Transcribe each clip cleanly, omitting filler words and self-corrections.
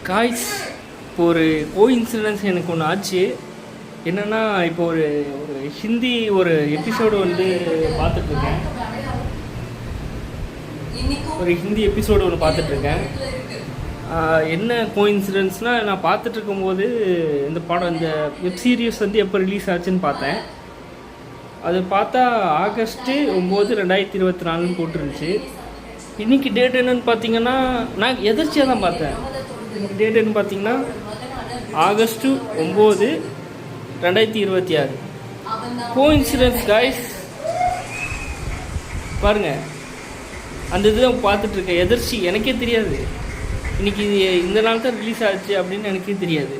Guys, இப்போ ஒரு coincidence எனக்கு ஒன்று ஆச்சு. என்னென்னா, இப்போ ஒரு ஒரு ஹிந்தி ஒரு எபிசோடு வந்து பார்த்துட்ருக்கேன். ஒரு ஹிந்தி எபிசோடு ஒன்று பார்த்துட்ருக்கேன். என்ன கோஇன்சிடென்ஸ்னால், நான் பார்த்துட்ருக்கும்போது இந்த படம், இந்த வெப் சீரிஸ் வந்து எப்போ ரிலீஸ் ஆச்சுன்னு பார்த்தேன். அது பார்த்தா ஆகஸ்ட்டு 9, 2024 போட்டுருந்துச்சு. இன்றைக்கி டேட் என்னென்னு பார்த்தீங்கன்னா, நான் எதிர்ச்சியாக தான் பார்த்தேன். டேட் என்னன்னு பார்த்தீங்கன்னா ஆகஸ்ட்டு 9, 2026. கோஇன்சிடென்ஸ் காய்ஸ், பாருங்கள். அந்த இதுதான் பார்த்துட்ருக்கேன். எதிர்ச்சி, எனக்கே தெரியாது இன்றைக்கி இந்த நாள் தான் ரிலீஸ் ஆச்சு அப்படின்னு எனக்கே தெரியாது.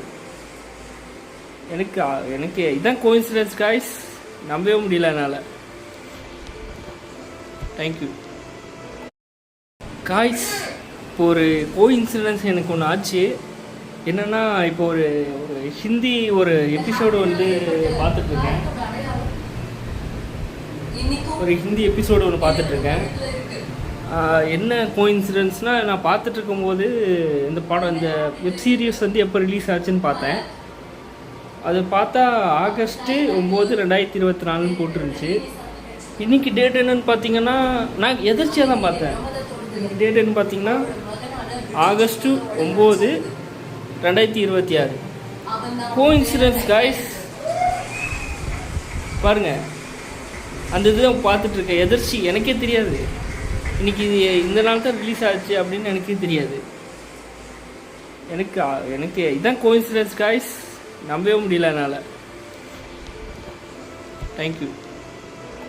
எனக்கு இதுதான் கோஇன்சிடென்ஸ் காய்ஸ். நம்பவே முடியல என்னால். Thank you guys. இப்போ ஒரு கோஇன்சிடென்ஸ் எனக்கு ஒன்று ஆச்சு. என்னென்னா, இப்போ ஒரு ஒரு ஹிந்தி ஒரு எபிசோடு வந்து பார்த்துட்ருக்கேன். ஒரு ஹிந்தி எபிசோடு ஒன்று பார்த்துட்ருக்கேன். என்ன கோஇன்சிடென்ஸ்னால், நான் பார்த்துட்ருக்கும்போது இந்த படம், இந்த வெப் சீரிஸ் வந்து எப்போ ரிலீஸ் ஆச்சுன்னு பார்த்தேன். அது பார்த்தா ஆகஸ்ட்டு 9, 2024 போட்டுருந்துச்சு. இன்றைக்கி டேட் என்னென்னு பார்த்தீங்கன்னா, நான் எதிர்ச்சியாக தான் பார்த்தேன். டேட் என்னன்னு பார்த்தீங்கன்னா ஆகஸ்ட்டு 9, 2026. கோஇன்சிடென்ஸ் காய்ஸ், பாருங்கள். அந்த இதுதான் பார்த்துட்ருக்கேன். எதிர்ச்சி, எனக்கே தெரியாது இன்றைக்கி இந்த நாள் தான் ரிலீஸ் ஆச்சு அப்படின்னு எனக்கே தெரியாது. எனக்கு இதுதான் கோஇன்சிடென்ஸ் காய்ஸ். நம்பவே முடியல என்னால். தேங்க்யூ.